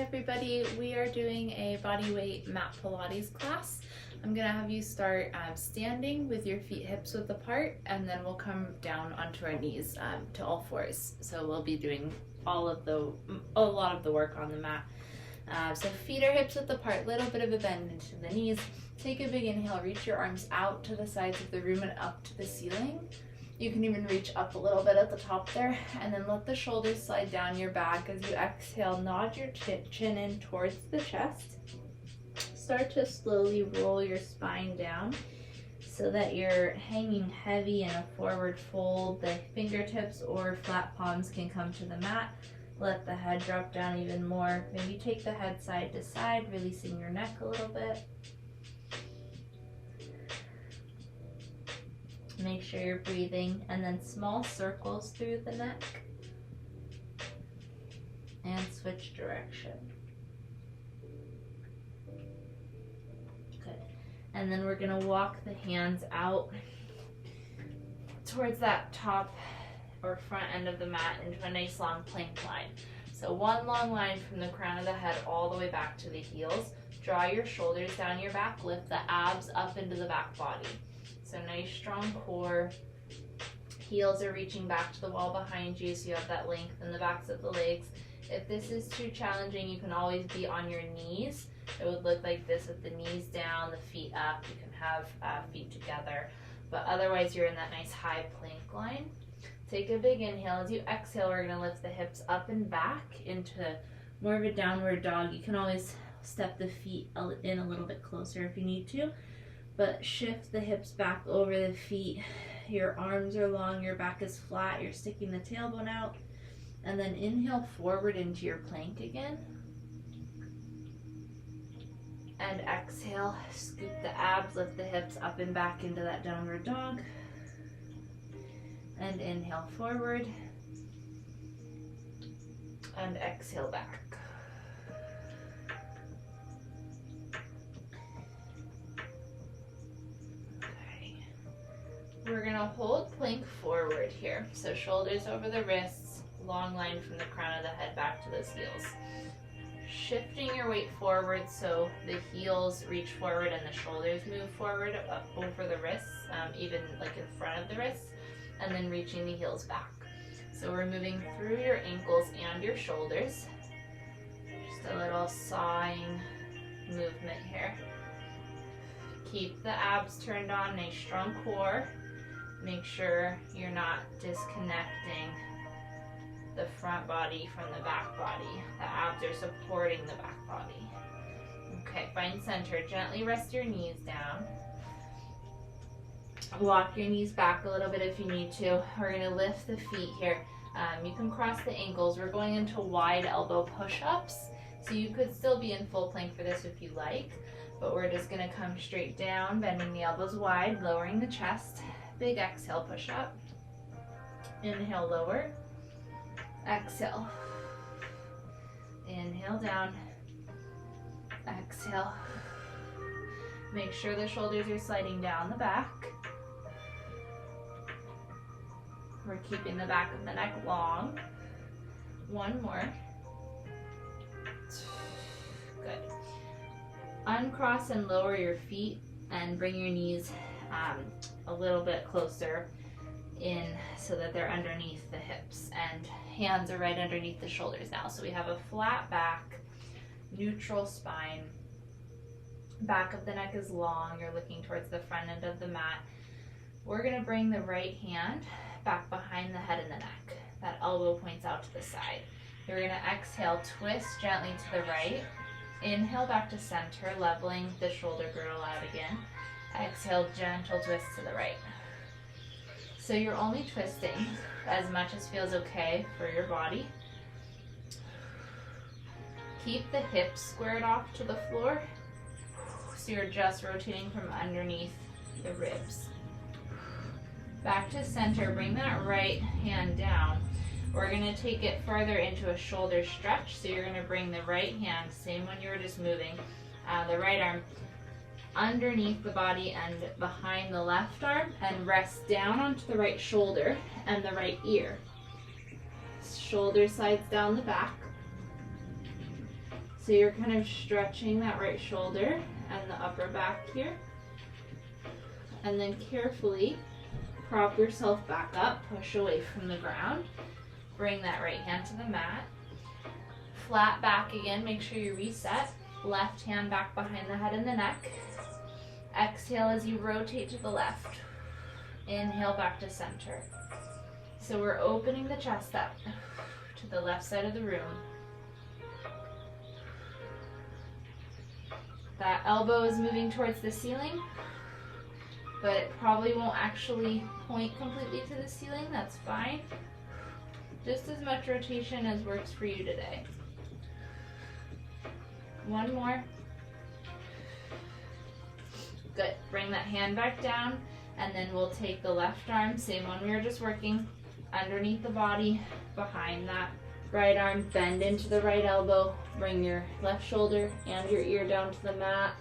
everybody, we are doing a body weight mat Pilates class. I'm gonna have you start standing with your feet hips width apart, and then we'll come down onto our knees to all fours. So we'll be doing a lot of the work on the mat. So feet are hips width apart, little bit of a bend into the knees. Take a big inhale, reach your arms out to the sides of the room and up to the ceiling. You can even reach up a little bit at the top there, and then let the shoulders slide down your back. As you exhale, nod your chin in towards the chest. Start to slowly roll your spine down so that you're hanging heavy in a forward fold. The fingertips or flat palms can come to the mat. Let the head drop down even more. Maybe take the head side to side, releasing your neck a little bit. Make sure you're breathing, and then small circles through the neck. And switch direction. Good. And then we're gonna walk the hands out towards that top or front end of the mat into a nice long plank line. So one long line from the crown of the head all the way back to the heels. Draw your shoulders down your back, lift the abs up into the back body. So nice strong core. Heels are reaching back to the wall behind you, so you have that length in the backs of the legs. If this is too challenging, you can always be on your knees. It would look like this with the knees down, the feet up. You can have feet together, but otherwise you're in that nice high plank line. Take a big inhale. As you exhale, we're gonna lift the hips up and back into more of a downward dog. You can always step the feet in a little bit closer if you need to, but shift the hips back over the feet. Your arms are long, your back is flat, you're sticking the tailbone out, and then inhale forward into your plank again. And exhale, scoop the abs, lift the hips up and back into that downward dog. And inhale forward. And exhale back. We're gonna hold plank forward here. So shoulders over the wrists, long line from the crown of the head back to those heels. Shifting your weight forward so the heels reach forward and the shoulders move forward up over the wrists, even like in front of the wrists, and then reaching the heels back. So we're moving through your ankles and your shoulders. Just a little sawing movement here. Keep the abs turned on, nice strong core. Make sure you're not disconnecting the front body from the back body. The abs are supporting the back body. Okay, find center. Gently rest your knees down. Walk your knees back a little bit if you need to. We're gonna lift the feet here. You can cross the ankles. We're going into wide elbow push-ups. So you could still be in full plank for this if you like, but we're just gonna come straight down, bending the elbows wide, lowering the chest. Big exhale, push up. Inhale, lower. Exhale. Inhale down. Exhale. Make sure the shoulders are sliding down the back. We're keeping the back of the neck long. One more. Good. Uncross and lower your feet and bring your knees a little bit closer in so that they're underneath the hips, and hands are right underneath the shoulders now. So we have a flat back, neutral spine. Back of the neck is long. You're looking towards the front end of the mat. We're gonna bring the right hand back behind the head and the neck. That elbow points out to the side. You're gonna exhale, twist gently to the right. Inhale back to center, leveling the shoulder girdle out again. Exhale, gentle twist to the right. So you're only twisting as much as feels okay for your body. Keep the hips squared off to the floor. So you're just rotating from underneath the ribs. Back to center, bring that right hand down. We're gonna take it further into a shoulder stretch. So you're gonna bring the right hand, same when you were just moving, the right arm underneath the body and behind the left arm, and rest down onto the right shoulder and the right ear. Shoulder slides down the back. So you're kind of stretching that right shoulder and the upper back here. And then carefully prop yourself back up, push away from the ground. Bring that right hand to the mat. Flat back again, make sure you reset. Left hand back behind the head and the neck. Exhale as you rotate to the left. Inhale back to center. So we're opening the chest up to the left side of the room. That elbow is moving towards the ceiling, but it probably won't actually point completely to the ceiling. That's fine. Just as much rotation as works for you today. One more. Good. Bring that hand back down, and then we'll take the left arm, same one we were just working, underneath the body, behind that right arm, bend into the right elbow, bring your left shoulder and your ear down to the mat.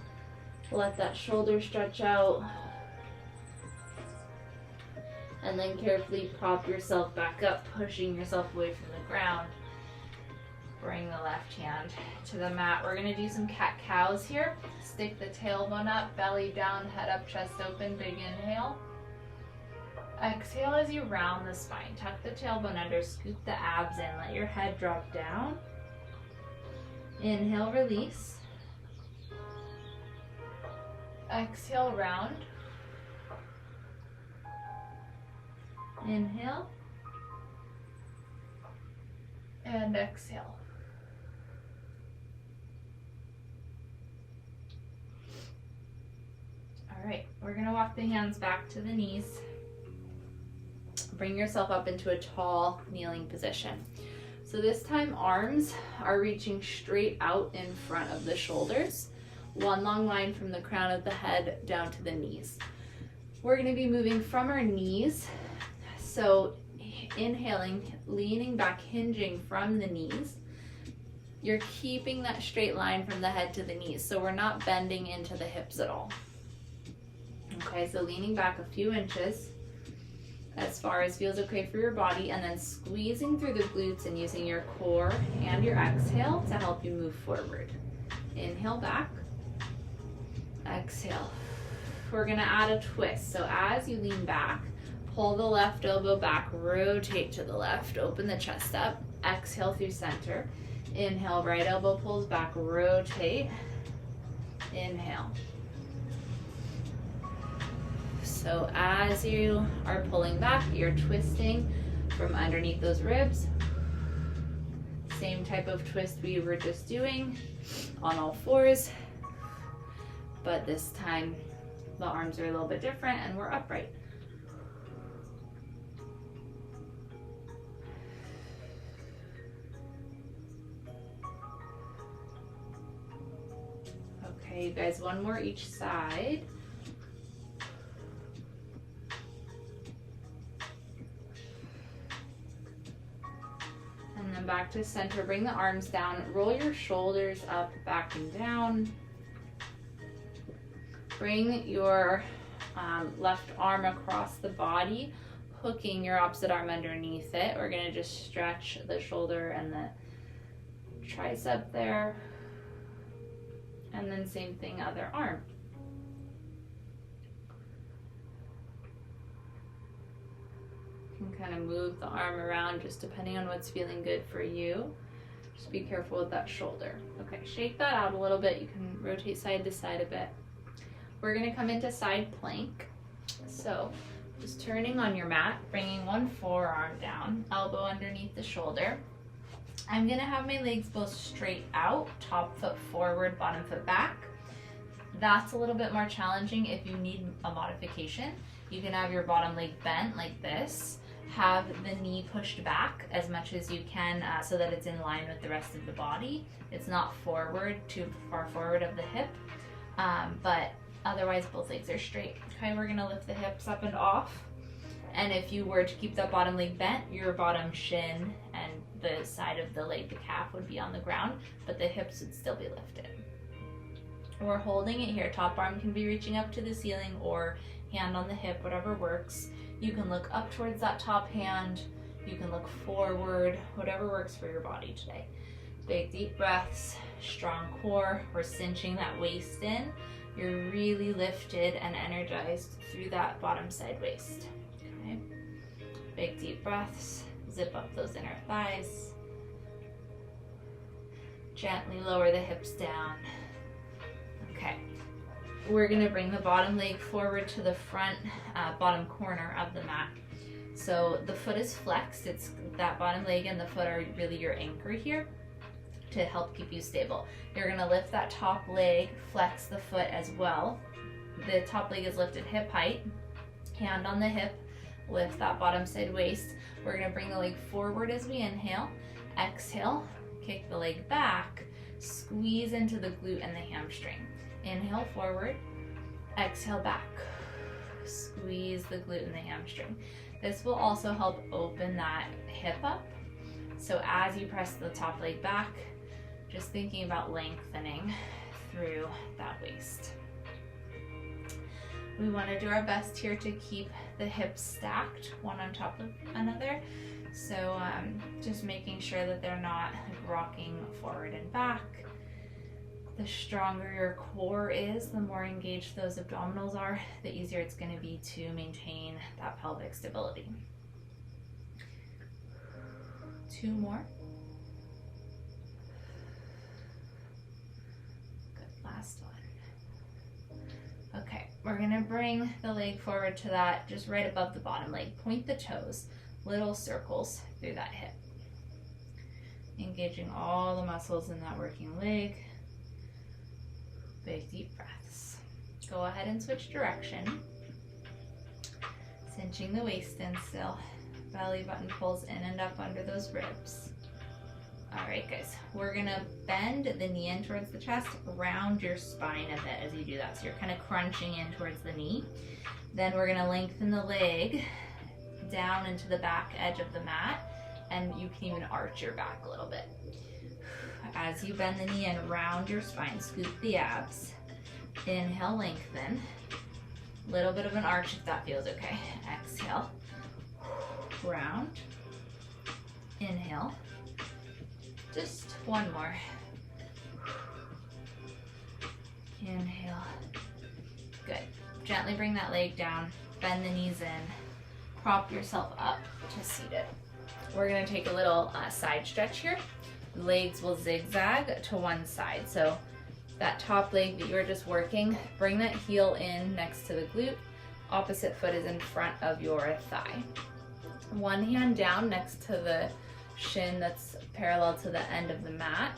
Let that shoulder stretch out. And then carefully prop yourself back up, pushing yourself away from the ground. Bring the left hand to the mat. We're going to do some cat-cows here. Stick the tailbone up, belly down, head up, chest open, big inhale. Exhale as you round the spine. Tuck the tailbone under, scoop the abs in, let your head drop down. Inhale, release. Exhale, round. Inhale. And exhale. All right, we're gonna walk the hands back to the knees. Bring yourself up into a tall kneeling position. So this time arms are reaching straight out in front of the shoulders. One long line from the crown of the head down to the knees. We're gonna be moving from our knees. So inhaling, leaning back, hinging from the knees. You're keeping that straight line from the head to the knees. So we're not bending into the hips at all. Okay, so leaning back a few inches as far as feels okay for your body, and then squeezing through the glutes and using your core and your exhale to help you move forward. Inhale back, exhale. We're gonna add a twist. So as you lean back, pull the left elbow back, rotate to the left, open the chest up, exhale through center. Inhale, right elbow pulls back, rotate, inhale. So as you are pulling back, you're twisting from underneath those ribs. Same type of twist we were just doing on all fours, but this time the arms are a little bit different and we're upright. Okay, you guys, one more each side. And then back to center, bring the arms down, roll your shoulders up, back and down. Bring your left arm across the body, hooking your opposite arm underneath it. We're gonna just stretch the shoulder and the tricep there. And then same thing, other arm. You can kind of move the arm around just depending on what's feeling good for you. Just be careful with that shoulder. Okay, shake that out a little bit. You can rotate side to side a bit. We're gonna come into side plank. So just turning on your mat, bringing one forearm down, elbow underneath the shoulder. I'm gonna have my legs both straight out, top foot forward, bottom foot back. That's a little bit more challenging if you need a modification. You can have your bottom leg bent like this, have the knee pushed back as much as you can so that it's in line with the rest of the body. It's not forward, too far forward of the hip, but otherwise both legs are straight. Okay, we're gonna lift the hips up and off. And if you were to keep that bottom leg bent, your bottom shin and the side of the leg, the calf, would be on the ground, but the hips would still be lifted. We're holding it here. Top arm can be reaching up to the ceiling or hand on the hip, whatever works. You can look up towards that top hand. You can look forward, whatever works for your body today. Big deep breaths, strong core. We're cinching that waist in. You're really lifted and energized through that bottom side waist. Okay. Big deep breaths. Zip up those inner thighs. Gently lower the hips down. Okay. We're gonna bring the bottom leg forward to the front bottom corner of the mat. So the foot is flexed. It's that bottom leg and the foot are really your anchor here to help keep you stable. You're gonna lift that top leg, flex the foot as well. The top leg is lifted hip height, hand on the hip, lift that bottom side waist. We're gonna bring the leg forward as we inhale, exhale, kick the leg back, squeeze into the glute and the hamstring. Inhale forward, exhale back, squeeze the glute and the hamstring. This will also help open that hip up. So as you press the top leg back, just thinking about lengthening through that waist. We want to do our best here to keep the hips stacked, one on top of another. So just making sure that they're not rocking forward and back. The stronger your core is, the more engaged those abdominals are, the easier it's going to be to maintain that pelvic stability. 2 more. Good, last one. Okay, we're going to bring the leg forward to that, just right above the bottom leg. Point the toes, little circles through that hip. Engaging all the muscles in that working leg. Big deep breaths. Go ahead and switch direction. Cinching the waist in still. Belly button pulls in and up under those ribs. All right, guys, we're gonna bend the knee in towards the chest, round your spine a bit as you do that. So you're kind of crunching in towards the knee. Then we're gonna lengthen the leg down into the back edge of the mat, and you can even arch your back a little bit. As you bend the knee and round your spine, scoop the abs. Inhale, lengthen. Little bit of an arch if that feels okay. Exhale, round. Inhale. Just one more. Inhale. Good. Gently bring that leg down, bend the knees in, prop yourself up to seated. We're gonna take a little side stretch here. Legs will zigzag to one side. So that top leg that you were just working, bring that heel in next to the glute. Opposite foot is in front of your thigh. One hand down next to the shin that's parallel to the end of the mat.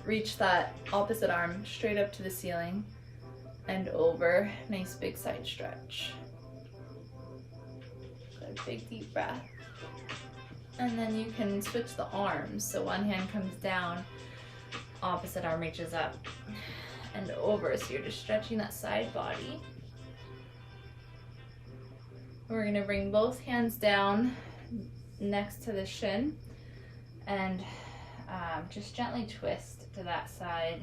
Reach that opposite arm straight up to the ceiling and over. Nice big side stretch. Good, big deep breath. And then you can switch the arms. So one hand comes down, opposite arm reaches up and over. So you're just stretching that side body. We're gonna bring both hands down next to the shin and just gently twist to that side.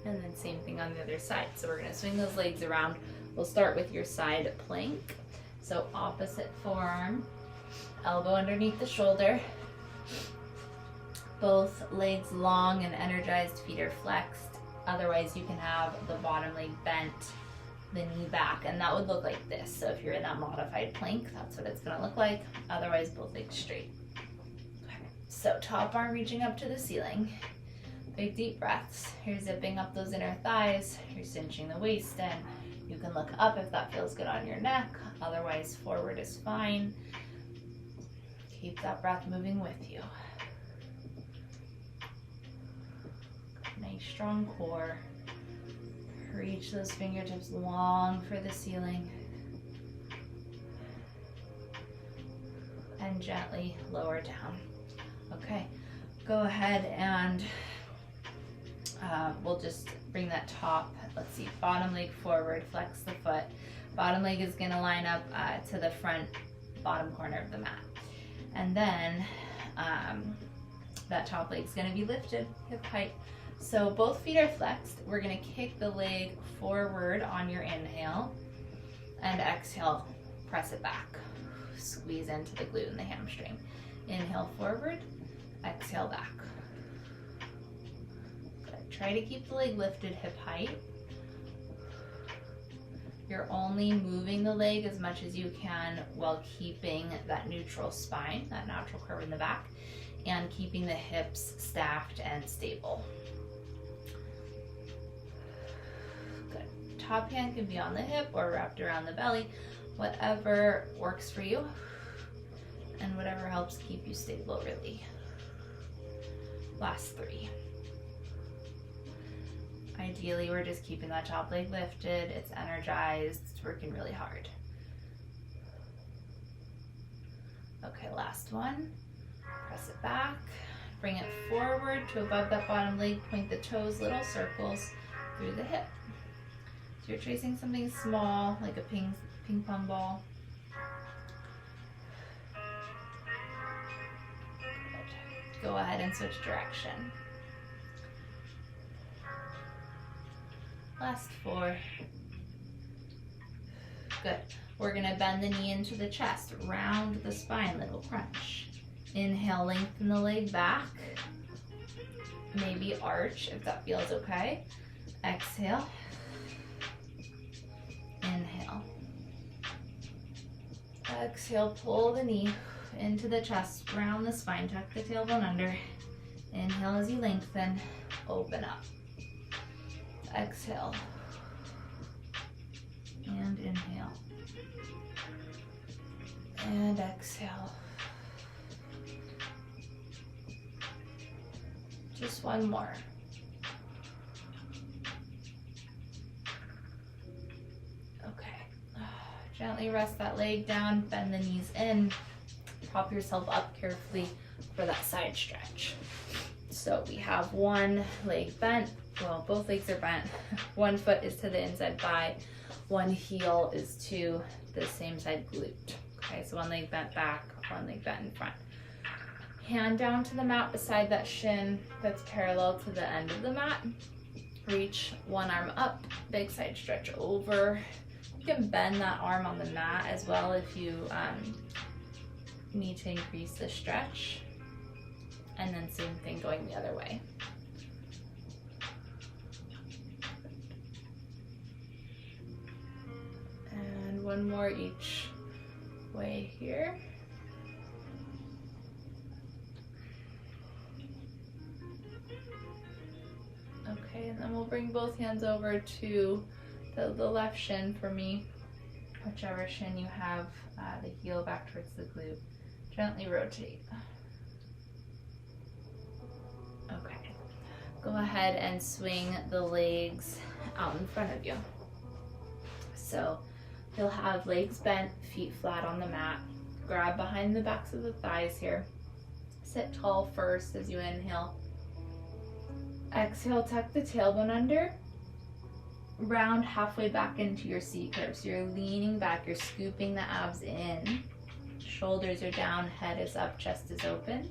And then same thing on the other side. So we're gonna swing those legs around. We'll start with your side plank. So opposite forearm, elbow underneath the shoulder. Both legs long and energized, feet are flexed. Otherwise you can have the bottom leg bent, the knee back, and that would look like this. So if you're in that modified plank, that's what it's gonna look like. Otherwise, both legs straight. Okay. So top arm reaching up to the ceiling. Big deep breaths. You're zipping up those inner thighs. You're cinching the waist in. You can look up if that feels good on your neck. Otherwise, forward is fine. Keep that breath moving with you. Nice strong core. Reach those fingertips long for the ceiling. And gently lower down. Okay, go ahead and we'll just bring that top, let's see, bottom leg forward, flex the foot. Bottom leg is gonna line up to the front bottom corner of the mat. And then that top leg's gonna be lifted, hip height. So both feet are flexed. We're gonna kick the leg forward on your inhale and exhale. press it back. Squeeze into the glute and the hamstring. Inhale forward, exhale back. Good. Try to keep the leg lifted hip height. You're only moving the leg as much as you can while keeping that neutral spine, that natural curve in the back, and keeping the hips stacked and stable. Good. Top hand can be on the hip or wrapped around the belly, whatever works for you and whatever helps keep you stable, really. Last 3. Ideally, we're just keeping that top leg lifted, it's energized, it's working really hard. Okay, last one. Press it back, bring it forward to above that bottom leg, point the toes, little circles through the hip. So you're tracing something small, like a ping pong ball. Good. Go ahead and switch direction. Last 4. Good. We're gonna bend the knee into the chest, round the spine, little crunch. Inhale, lengthen the leg back. Maybe arch if that feels okay. Exhale. Inhale. Exhale, pull the knee into the chest, round the spine, tuck the tailbone under. Inhale as you lengthen, open up. Exhale. And inhale. And exhale. Just one more. Okay. Gently rest that leg down, bend the knees in, prop yourself up carefully for that side stretch. So we have one leg bent, well, both legs are bent. One foot is to the inside thigh, one heel is to the same side glute. Okay, so one leg bent back, one leg bent in front. Hand down to the mat beside that shin that's parallel to the end of the mat. Reach one arm up, big side stretch over. You can bend that arm on the mat as well if you need to increase the stretch. And then same thing going the other way. And one more each way here. Okay, and then we'll bring both hands over to the left shin for me, whichever shin you have, the heel back towards the glute. Gently rotate. Okay, go ahead and swing the legs out in front of you. So you'll have legs bent, feet flat on the mat. Grab behind the backs of the thighs here. Sit tall first as you inhale. Exhale, tuck the tailbone under. Round halfway back into your C curve. So you're leaning back, you're scooping the abs in. Shoulders are down, head is up, chest is open.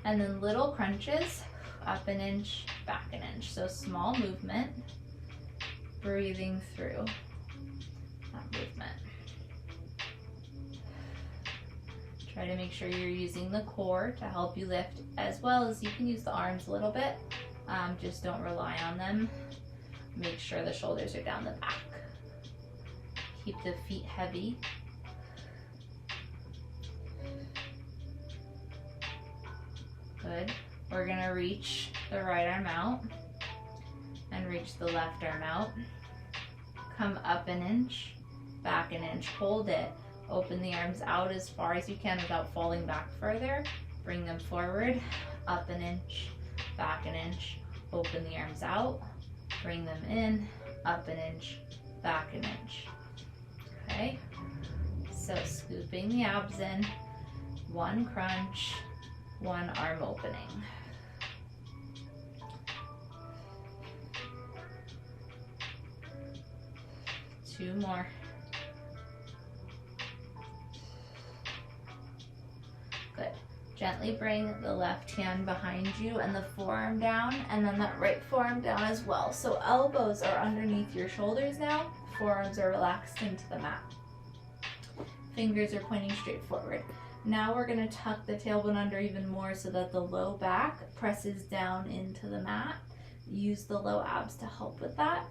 And then little crunches, up an inch, back an inch. So small movement, breathing through that movement. Try to make sure you're using the core to help you lift, as well as you can use the arms a little bit. Just don't rely on them. Make sure the shoulders are down the back. Keep the feet heavy. Good. We're gonna reach the right arm out and reach the left arm out. Come up an inch, back an inch, hold it. Open the arms out as far as you can without falling back further. Bring them forward, up an inch, back an inch. Open the arms out, bring them in, up an inch, back an inch. Okay, so scooping the abs in, one crunch, one arm opening. Two more. Good. Gently bring the left hand behind you and the forearm down, and then that right forearm down as well. So elbows are underneath your shoulders now, forearms are relaxed into the mat. Fingers are pointing straight forward. Now we're gonna tuck the tailbone under even more so that the low back presses down into the mat. Use the low abs to help with that.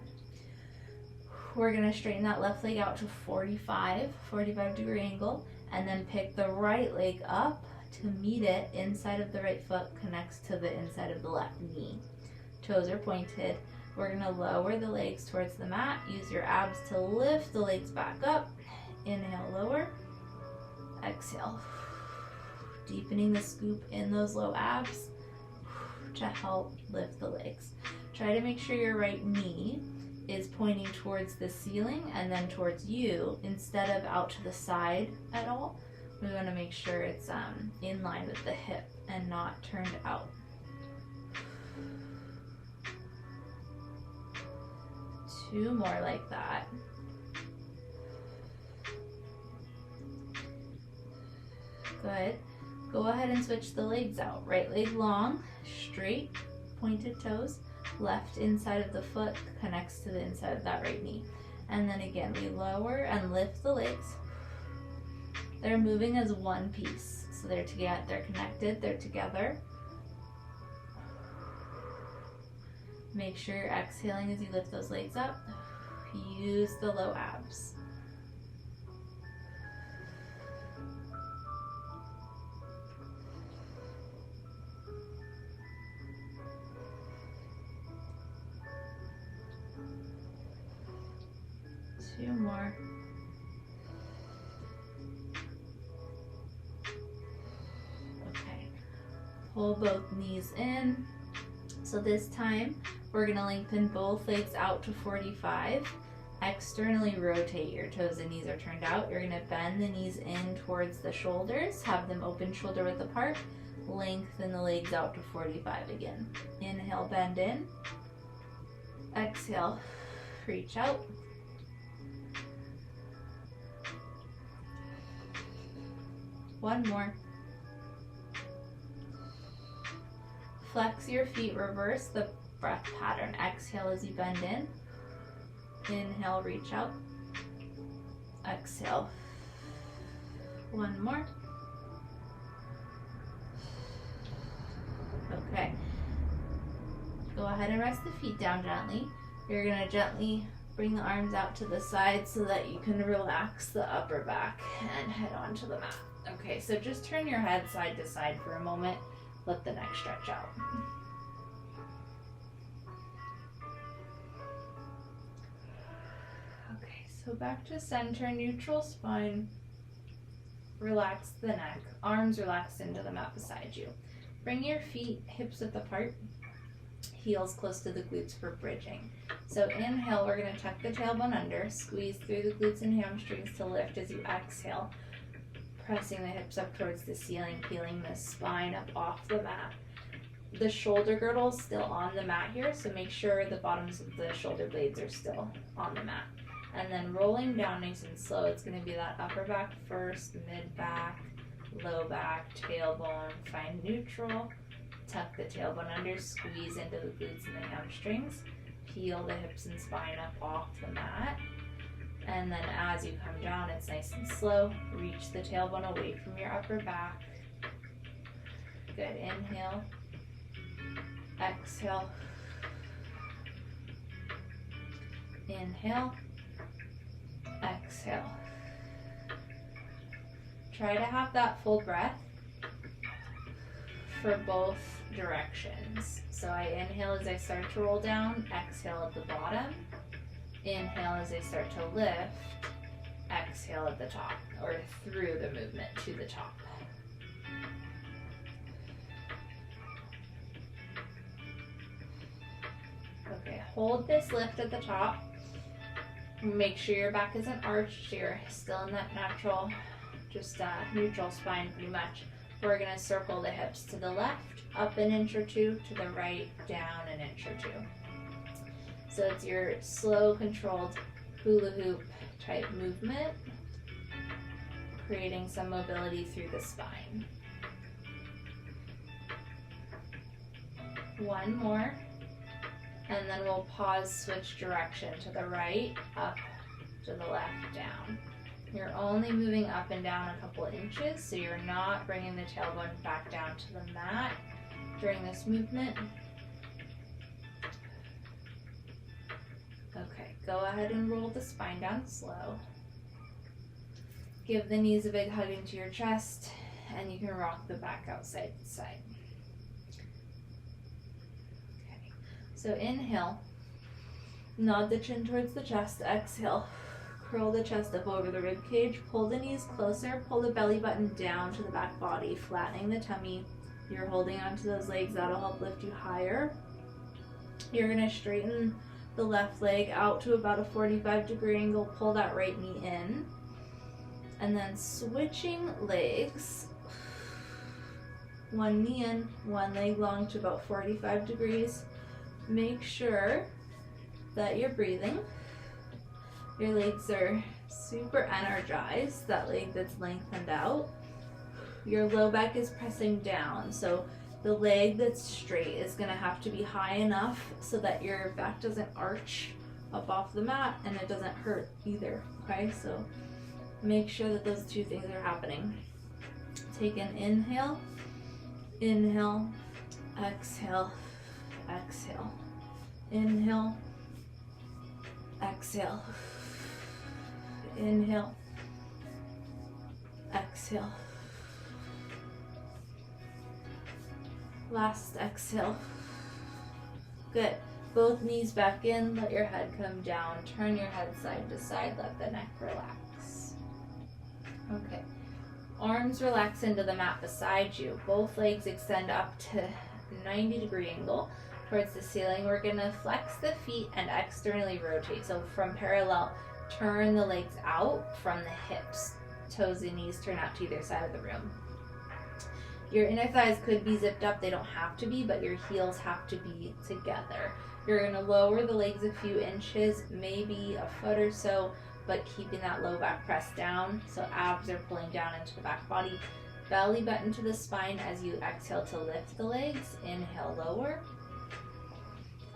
We're gonna straighten that left leg out to 45 degree angle, and then pick the right leg up to meet it. Inside of the right foot connects to the inside of the left knee. Toes are pointed. We're gonna lower the legs towards the mat. Use your abs to lift the legs back up. Inhale, lower. Exhale. Deepening the scoop in those low abs to help lift the legs. Try to make sure your right knee is pointing towards the ceiling and then towards you instead of out to the side at all. We want to make sure it's in line with the hip and not turned out. Two more like that. Good. Go ahead and switch the legs out. Right leg long, straight, pointed toes. Left inside of the foot connects to the inside of that right knee. And then again, we lower and lift the legs. They're moving as one piece. So they're together, they're connected, they're together. Make sure you're exhaling as you lift those legs up. Use the low abs. Two more. Okay. Pull both knees in. So this time we're going to lengthen both legs out to 45. Externally rotate. Your toes and knees are turned out. You're going to bend the knees in towards the shoulders. Have them open shoulder width apart. Lengthen the legs out to 45 again. Inhale, bend in. Exhale, reach out. One more. Flex your feet, reverse the breath pattern. Exhale as you bend in. Inhale, reach out. Exhale. One more. Okay. Go ahead and rest the feet down gently. You're going to gently bring the arms out to the side so that you can relax the upper back and head onto the mat. Okay, so just turn your head side to side for a moment. Let the neck stretch out. Okay, so back to center, neutral spine. Relax the neck. Arms relaxed into the mat beside you. Bring your feet hips width apart. Heels close to the glutes for bridging. So inhale, we're going to tuck the tailbone under. Squeeze through the glutes and hamstrings to lift as you exhale. Pressing the hips up towards the ceiling, peeling the spine up off the mat. The shoulder girdle is still on the mat here, so make sure the bottoms of the shoulder blades are still on the mat. And then rolling down nice and slow, it's going to be that upper back first, mid back, low back, tailbone, find neutral. Tuck the tailbone under, squeeze into the glutes and the hamstrings. Peel the hips and spine up off the mat. And then as you come down, it's nice and slow. Reach the tailbone away from your upper back. Good. Inhale. Exhale. Inhale. Exhale. Try to have that full breath for both directions. So I inhale as I start to roll down, exhale at the bottom. Inhale as I start to lift, exhale at the top, or through the movement to the top. Okay, hold this lift at the top. Make sure your back isn't arched, you're still in that natural, just neutral spine pretty much. We're gonna circle the hips to the left, up an inch or two, to the right, down an inch or two. So it's your slow, controlled hula hoop type movement, creating some mobility through the spine. One more, and then we'll pause, switch direction to the right, up, to the left, down. You're only moving up and down a couple of inches, so you're not bringing the tailbone back down to the mat during this movement. Okay, go ahead and roll the spine down slow. Give the knees a big hug into your chest, and you can rock the back out side to side. Okay, so inhale, nod the chin towards the chest. Exhale, curl the chest up over the rib cage, pull the knees closer, pull the belly button down to the back body, flattening the tummy. You're holding onto those legs, that'll help lift you higher. You're gonna straighten the left leg out to about a 45-degree angle, pull that right knee in. And then switching legs, one knee in, one leg long to about 45 degrees. Make sure that you're breathing. Your legs are super energized, that leg that's lengthened out. Your low back is pressing down, so the leg that's straight is gonna have to be high enough so that your back doesn't arch up off the mat and it doesn't hurt either, okay? So make sure that those two things are happening. Take an inhale, inhale, exhale, exhale, inhale, exhale, inhale, exhale. Last exhale. Good. Both knees back in, let your head come down, turn your head side to side, let the neck relax. Okay. Arms relax into the mat beside you. Both legs extend up to 90-degree angle towards the ceiling. We're gonna flex the feet and externally rotate. So from parallel, turn the legs out from the hips. Toes and knees turn out to either side of the room. Your inner thighs could be zipped up, they don't have to be, but your heels have to be together. You're gonna lower the legs a few inches, maybe a foot or so, but keeping that low back pressed down, so abs are pulling down into the back body. Belly button to the spine as you exhale to lift the legs. Inhale, lower.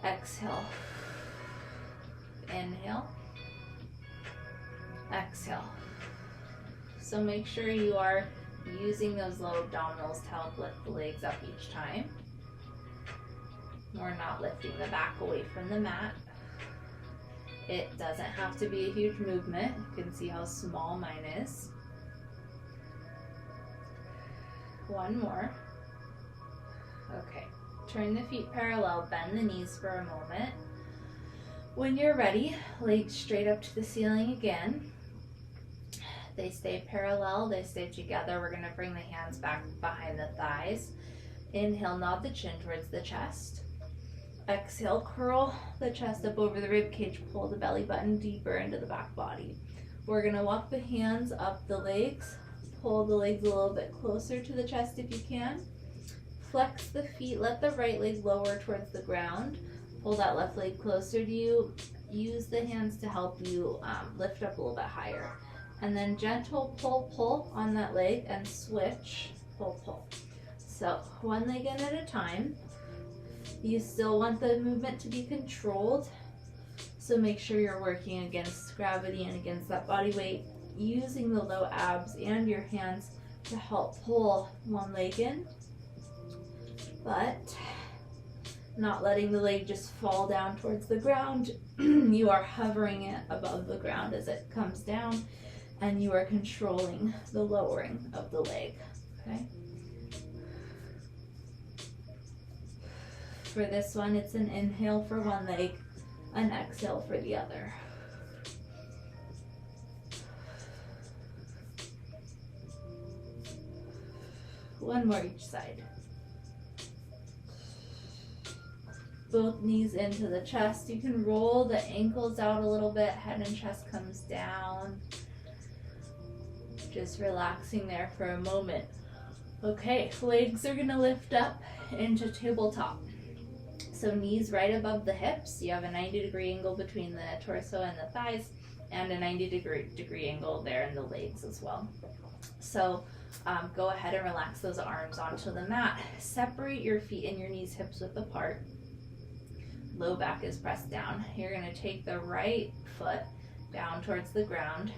Exhale. Inhale. Exhale. So make sure you are using those low abdominals to help lift the legs up each time. We're not lifting the back away from the mat. It doesn't have to be a huge movement. You can see how small mine is. One more. Okay, turn the feet parallel, bend the knees for a moment. When you're ready, legs straight up to the ceiling again. They stay parallel, they stay together. We're gonna bring the hands back behind the thighs. Inhale, nod the chin towards the chest. Exhale, curl the chest up over the rib cage, pull the belly button deeper into the back body. We're gonna walk the hands up the legs, pull the legs a little bit closer to the chest if you can. Flex the feet, let the right leg lower towards the ground. Pull that left leg closer to you. Use the hands to help you lift up a little bit higher. And then gentle pull, pull on that leg and switch, pull, pull. So one leg in at a time. You still want the movement to be controlled. So make sure you're working against gravity and against that body weight, using the low abs and your hands to help pull one leg in, but not letting the leg just fall down towards the ground. You are hovering it above the ground as it comes down, and you are controlling the lowering of the leg, okay? For this one, it's an inhale for one leg, an exhale for the other. One more each side. Both knees into the chest. You can roll the ankles out a little bit, head and chest comes down. Just relaxing there for a moment. Okay, legs are gonna lift up into tabletop. So knees right above the hips. You have a 90-degree angle between the torso and the thighs, and a 90-degree angle there in the legs as well. So go ahead and relax those arms onto the mat. Separate your feet and your knees hips width apart. Low back is pressed down. You're gonna take the right foot down towards the ground.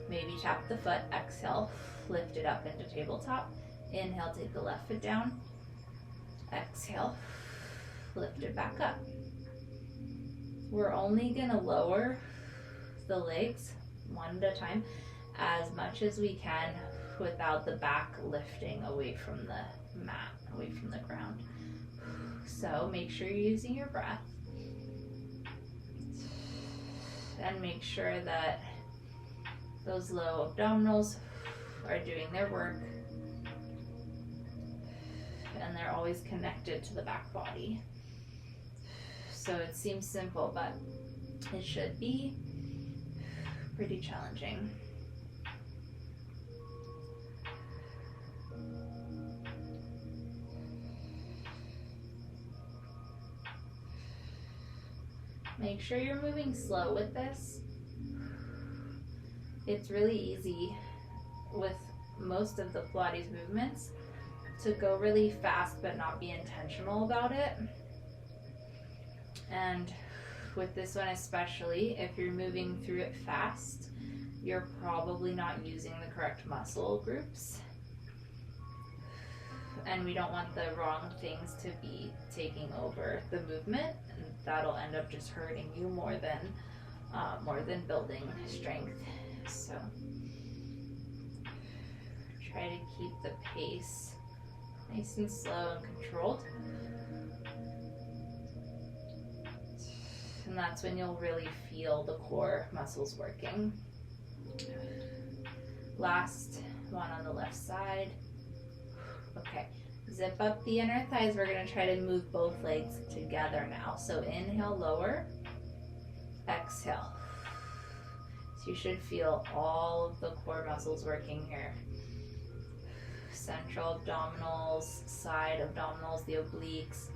Maybe tap the foot, exhale, lift it up into tabletop. Inhale, take the left foot down. Exhale, lift it back up. We're only gonna lower the legs one at a time as much as we can without the back lifting away from the mat, away from the ground. So make sure you're using your breath and make sure that those low abdominals are doing their work and they're always connected to the back body. So it seems simple, but it should be pretty challenging. Make sure you're moving slow with this. It's really easy with most of the Pilates movements to go really fast but not be intentional about it. And with this one especially, if you're moving through it fast, you're probably not using the correct muscle groups. And we don't want the wrong things to be taking over the movement, and that'll end up just hurting you more than building strength. So try to keep the pace nice and slow and controlled. And that's when you'll really feel the core muscles working. Last one on the left side. Okay, zip up the inner thighs. We're gonna try to move both legs together now. So inhale, lower, exhale. So you should feel all of the core muscles working here. Central abdominals, side abdominals, the obliques.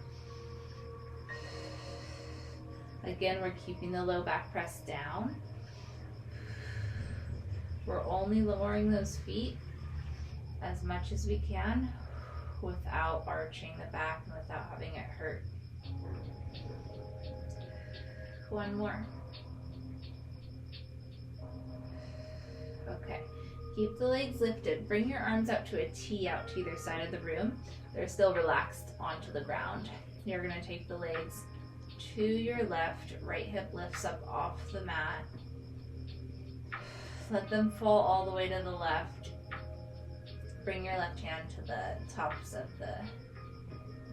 Again, we're keeping the low back press down. We're only lowering those feet as much as we can without arching the back and without having it hurt. One more. Okay, keep the legs lifted. Bring your arms out to a T out to either side of the room. They're still relaxed onto the ground. You're gonna take the legs to your left, right hip lifts up off the mat. Let them fall all the way to the left. Bring your left hand to the tops of the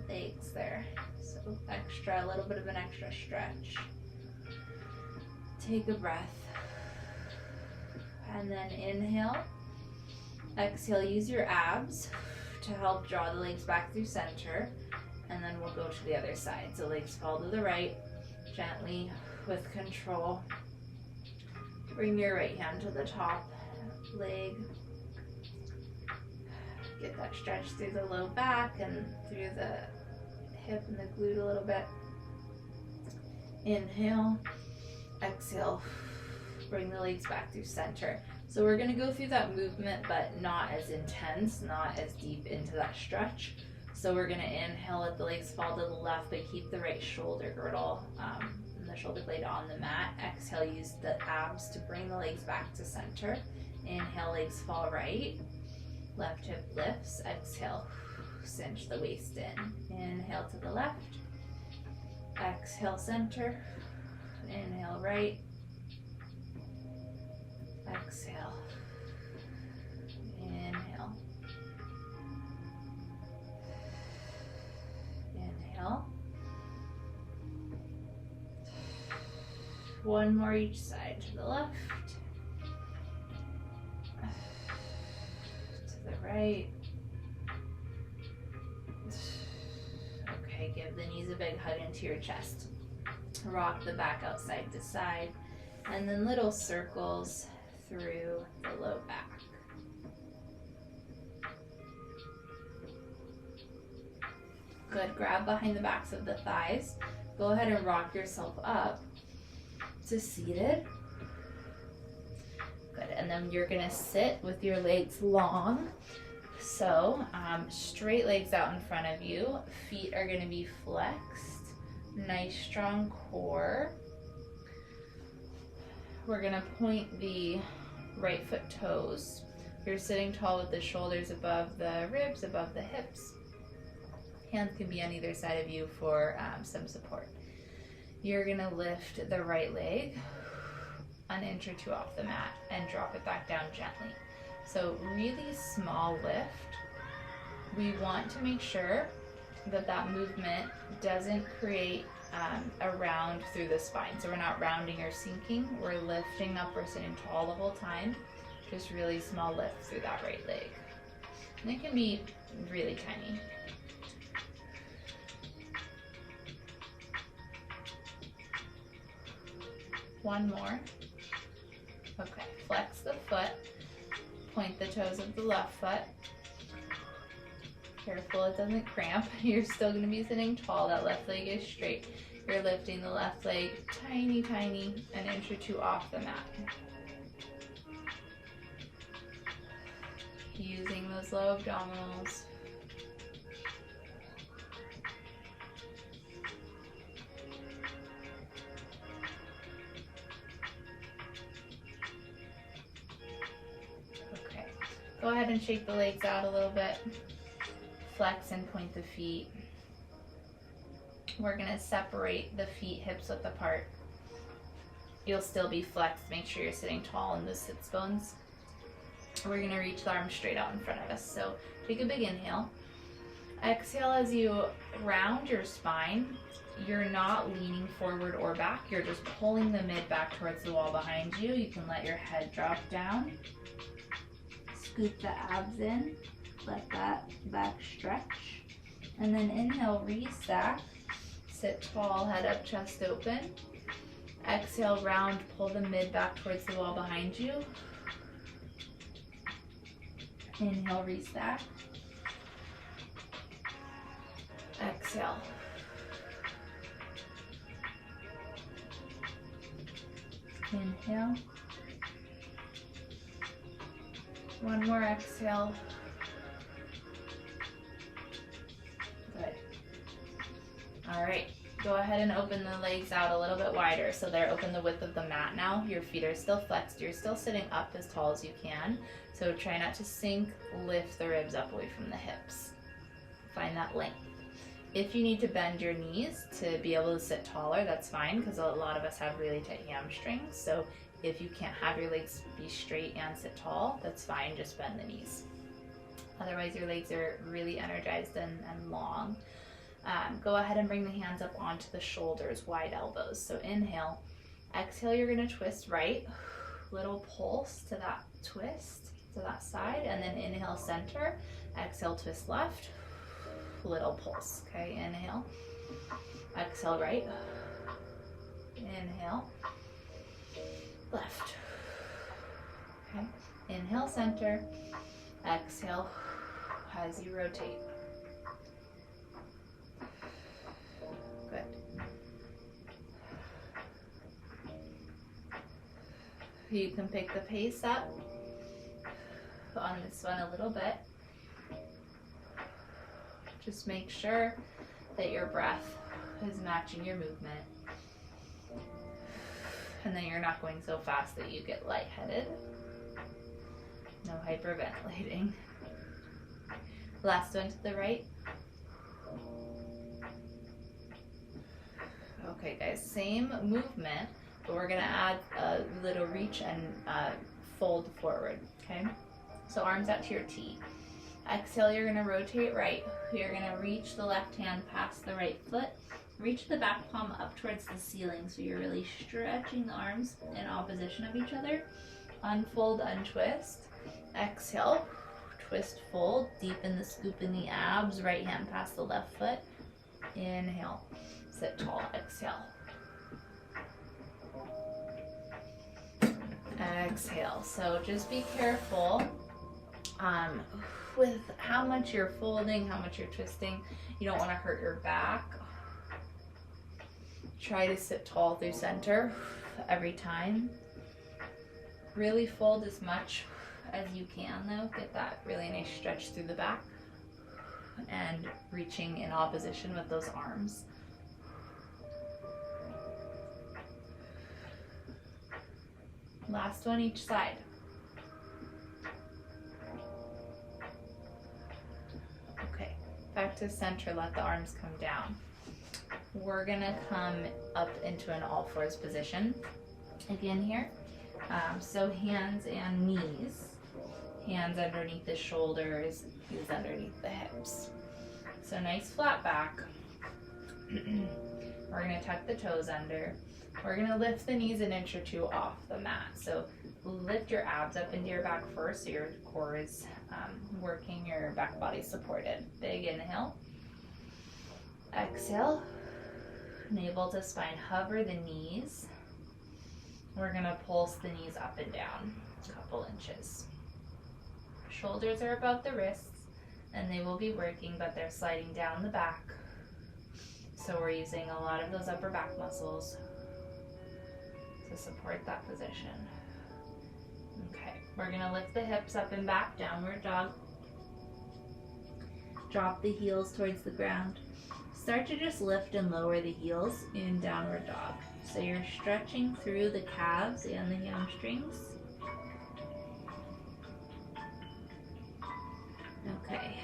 legs there. So a little bit of an extra stretch. Take a breath. And then inhale. Exhale, use your abs to help draw the legs back through center. And then we'll go to the other side. So legs fall to the right, gently with control. Bring your right hand to the top leg. Get that stretch through the low back and through the hip and the glute a little bit. Inhale, exhale, bring the legs back through center. So we're gonna go through that movement, but not as intense, not as deep into that stretch. So we're gonna inhale, let the legs fall to the left, but keep the right shoulder girdle and the shoulder blade on the mat. Exhale, use the abs to bring the legs back to center. Inhale, legs fall right. Left hip lifts. Exhale, cinch the waist in. Inhale to the left. Exhale, center. Inhale, right. Exhale. Inhale. Inhale. One more each side, to the left, to the right. Okay, give the knees a big hug into your chest. Rock the back out side to side, and then little circles through the low back. Good, grab behind the backs of the thighs. Go ahead and rock yourself up to seated. Good, and then you're gonna sit with your legs long. So straight legs out in front of you. Feet are gonna be flexed. Nice strong core. We're gonna point the right foot toes. You're sitting tall with the shoulders above the ribs, above the hips. Hands can be on either side of you for some support. You're gonna lift the right leg an inch or two off the mat and drop it back down gently. So really small lift. We want to make sure that that movement doesn't create a round through the spine. So we're not rounding or sinking, we're lifting up, we're sitting tall the whole time. Just really small lift through that right leg. And it can be really tiny. One more. Okay, flex the foot, point the toes of the left foot. Careful it doesn't cramp. You're still going to be sitting tall. That left leg is straight. You're lifting the left leg tiny, an inch or two off the mat. Using those low abdominals. Okay, go ahead and shake the legs out a little bit. Flex and point the feet. We're gonna separate the feet hips width apart. You'll still be flexed. Make sure you're sitting tall in the sits bones. We're gonna reach the arms straight out in front of us. So take a big inhale. Exhale as you round your spine. You're not leaning forward or back. You're just pulling the mid back towards the wall behind you. You can let your head drop down. Scoop the abs in. Let that back stretch. And then inhale, restack. Sit tall, head up, chest open. Exhale, round, pull the mid back towards the wall behind you. Inhale, restack. Exhale. Inhale. One more exhale. Good. All right, go ahead and open the legs out a little bit wider so they're open the width of the mat now. Your feet are still flexed. You're still sitting up as tall as you can. So try not to sink, lift the ribs up away from the hips. Find that length. If you need to bend your knees to be able to sit taller, that's fine, because a lot of us have really tight hamstrings. So if you can't have your legs be straight and sit tall, that's fine, just bend the knees. Otherwise your legs are really energized and long. Go ahead and bring the hands up onto the shoulders, wide elbows. So inhale, exhale, you're gonna twist right, little pulse to that twist, to that side, and then inhale, center, exhale, twist left, little pulse. Okay, inhale, exhale, right, inhale, left. Okay, inhale, center, exhale as you rotate. Good. You can pick the pace up on this one a little bit. Just make sure that your breath is matching your movement. And then you're not going so fast that you get lightheaded. No hyperventilating. Last one to the right. Okay guys, same movement, but we're gonna add a little reach and fold forward, okay? So arms out to your T. Exhale, you're gonna rotate right. You're gonna reach the left hand past the right foot. Reach the back palm up towards the ceiling, so you're really stretching the arms in opposition of each other. Unfold, untwist. Exhale, twist, fold. Deepen the scoop in the abs. Right hand past the left foot. Inhale, sit tall, exhale. Exhale. So just be careful with how much you're folding, how much you're twisting. You don't want to hurt your back. Try to sit tall through center every time. Really fold as much as you can though. Get that really nice stretch through the back and reaching in opposition with those arms. Last one each side. back to center, let the arms come down. We're gonna come up into an all fours position again here. So hands and knees, hands underneath the shoulders, knees underneath the hips. So nice flat back. We're gonna tuck the toes under. We're gonna lift the knees an inch or two off the mat. So lift your abs up into your back first so your core is working, your back body supported. Big inhale. Exhale. Navel to spine, hover the knees. We're gonna pulse the knees up and down a couple inches. Shoulders are above the wrists and they will be working, but they're sliding down the back. So we're using a lot of those upper back muscles to support that position. Okay, we're gonna lift the hips up and back, downward dog. Drop the heels towards the ground. Start to just lift and lower the heels in downward dog. So you're stretching through the calves and the hamstrings. Okay.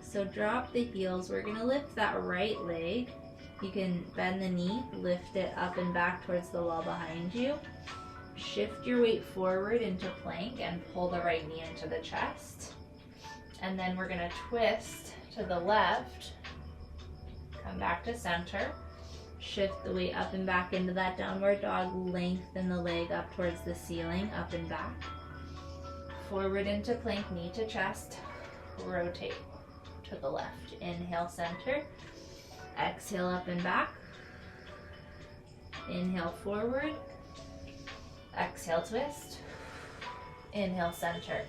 So drop the heels. We're gonna lift that right leg. You can bend the knee, lift it up and back towards the wall behind you. Shift your weight forward into plank and pull the right knee into the chest. And then we're gonna twist to the left. Come back to center. Shift the weight up and back into that downward dog. Lengthen the leg up towards the ceiling, up and back. Forward into plank, knee to chest. Rotate to the left. Inhale, center. Exhale, up and back. Inhale, forward. Exhale, twist. Inhale, center.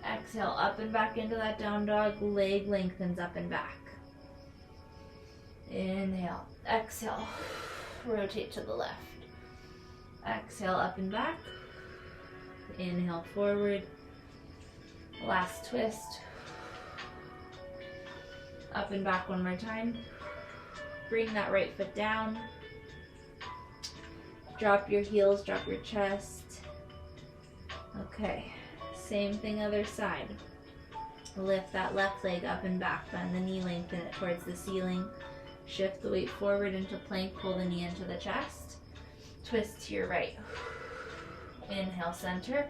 Exhale, up and back into that down dog. Leg lengthens up and back. Inhale, exhale, rotate to the left. Exhale, up and back. Inhale, forward. Last twist. Up and back one more time. Bring that right foot down. Drop your heels, drop your chest. Okay, same thing other side. Lift that left leg up and back, bend the knee, lengthen it towards the ceiling. Shift the weight forward into plank, pull the knee into the chest. Twist to your right. Inhale, center.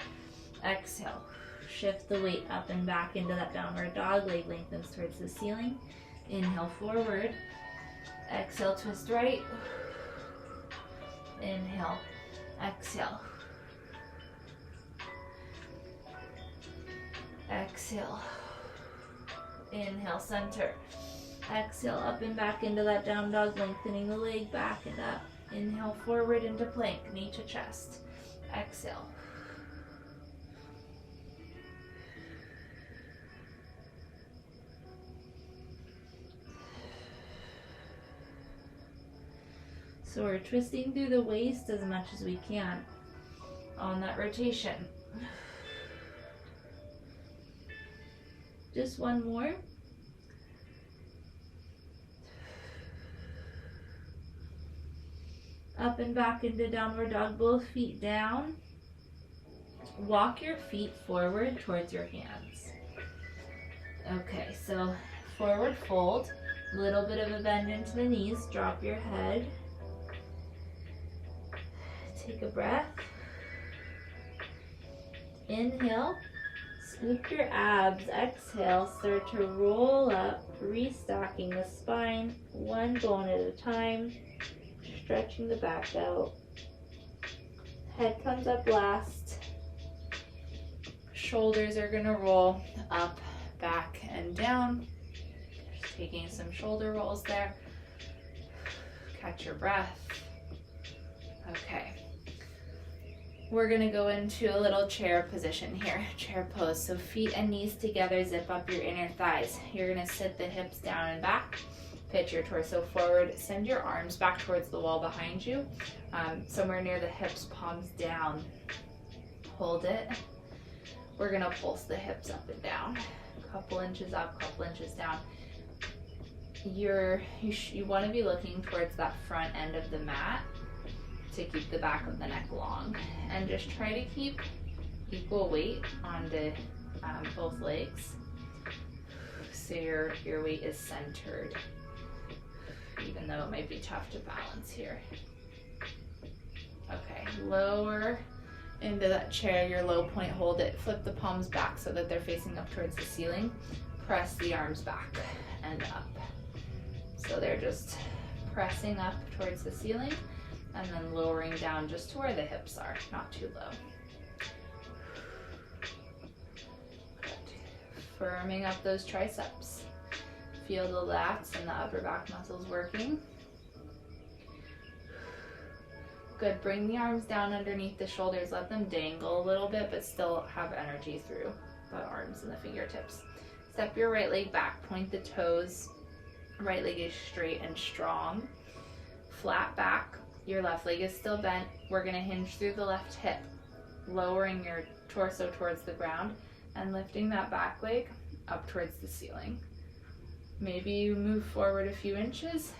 Exhale. Shift the weight up and back into that downward dog. Leg lengthens towards the ceiling. Inhale, forward. Exhale, twist right. Inhale, exhale. Exhale. Inhale, center. Exhale, up and back into that down dog, lengthening the leg back and up. Inhale, forward into plank, knee to chest. Exhale. So we're twisting through the waist as much as we can on that rotation. Just one more. Up and back into downward dog, both feet down. Walk your feet forward towards your hands. Okay, so forward fold, a little bit of a bend into the knees, drop your head. Take a breath. Inhale, scoop your abs. Exhale, start to roll up, restocking the spine, one bone at a time. Stretching the back out. Head comes up last. Shoulders are gonna roll up, back, and down. Just taking some shoulder rolls there. Catch your breath. Okay. We're gonna go into a little chair position here, chair pose. So feet and knees together, zip up your inner thighs. You're gonna sit the hips down and back. Pitch your torso forward, send your arms back towards the wall behind you, somewhere near the hips, palms down. Hold it. We're gonna pulse the hips up and down. Couple inches up, couple inches down. You wanna be looking towards that front end of the mat to keep the back of the neck long. And just try to keep equal weight onto both legs. so your weight is centered, even though it might be tough to balance here. Okay, lower into that chair, your low point, hold it, flip the palms back so that they're facing up towards the ceiling. Press the arms back and up. So they're just pressing up towards the ceiling and then lowering down just to where the hips are, not too low. Good. Firming up those triceps. Feel the lats and the upper back muscles working. Good, bring the arms down underneath the shoulders, let them dangle a little bit, but still have energy through the arms and the fingertips. Step your right leg back, point the toes, right leg is straight and strong. Flat back, your left leg is still bent. We're gonna hinge through the left hip, lowering your torso towards the ground and lifting that back leg up towards the ceiling. Maybe you move forward a few inches,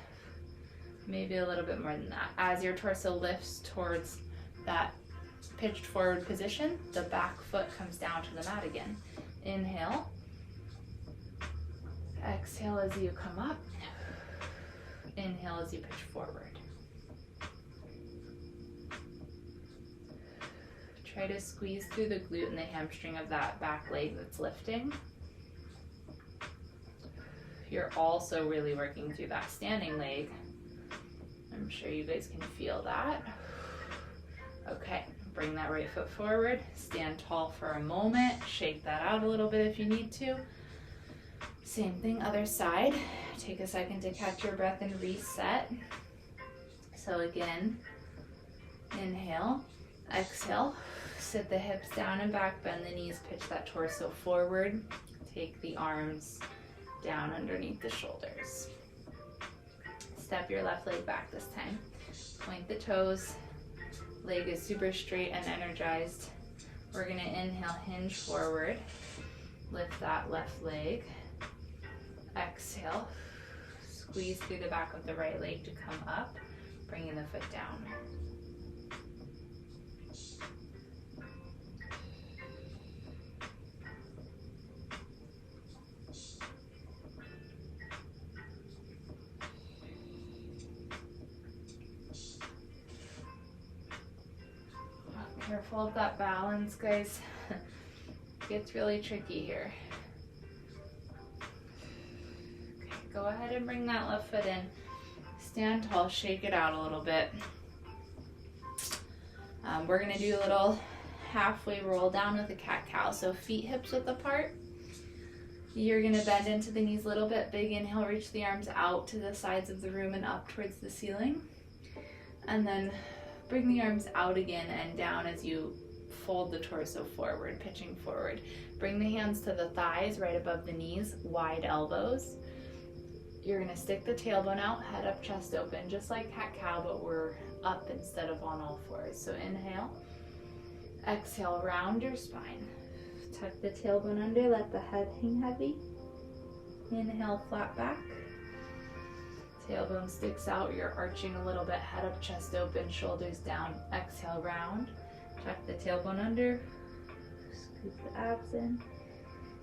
maybe a little bit more than that. As your torso lifts towards that pitched forward position, the back foot comes down to the mat again. Inhale. Exhale as you come up. Inhale as you pitch forward. Try to squeeze through the glute and the hamstring of that back leg that's lifting. You're also really working through that standing leg. I'm sure you guys can feel that. Okay, bring that right foot forward, stand tall for a moment, shake that out a little bit if you need to. Same thing, other side. Take a second to catch your breath and reset. So again, inhale, exhale, sit the hips down and back, bend the knees, pitch that torso forward. Take the arms down underneath the shoulders. Step your left leg back this time. Point the toes. Leg is super straight and energized. We're gonna inhale, hinge forward. Lift that left leg. Exhale. Squeeze through the back of the right leg to come up, bringing the foot down. Careful of that balance, guys. It gets really tricky here. Okay, go ahead and bring that left foot in. Stand tall, shake it out a little bit. We're gonna do a little halfway roll down with a cat-cow. So feet hips width apart. You're gonna bend into the knees a little bit. Big inhale, reach the arms out to the sides of the room and up towards the ceiling. And then bring the arms out again and down as you fold the torso forward, pitching forward. Bring the hands to the thighs, right above the knees, wide elbows. You're gonna stick the tailbone out, head up, chest open, just like cat-cow, but we're up instead of on all fours. So inhale, exhale, round your spine. Tuck the tailbone under, let the head hang heavy. Inhale, flat back. Tailbone sticks out, you're arching a little bit, head up, chest open, shoulders down. Exhale, round. Tuck the tailbone under. Scoop the abs in.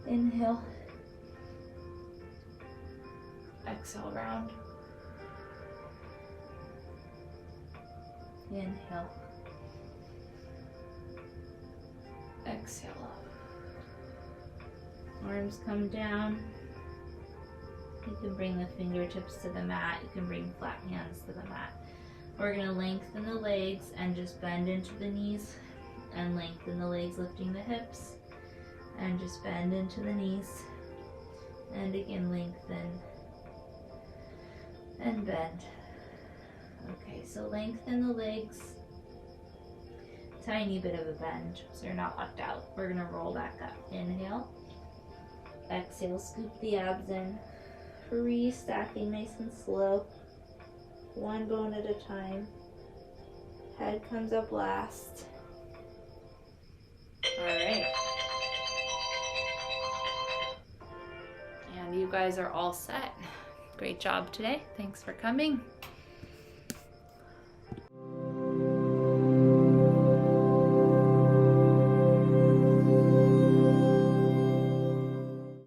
Inhale. Exhale, round. Inhale. Exhale. Arms come down. You can bring the fingertips to the mat. You can bring flat hands to the mat. We're going to lengthen the legs and just bend into the knees and lengthen the legs, lifting the hips, and just bend into the knees and again lengthen and bend. Okay, so lengthen the legs, tiny bit of a bend so you're not locked out. We're going to roll back up. Inhale, exhale, scoop the abs in. Restacking nice and slow, one bone at a time. Head comes up last. All right. And you guys are all set. Great job today. Thanks for coming.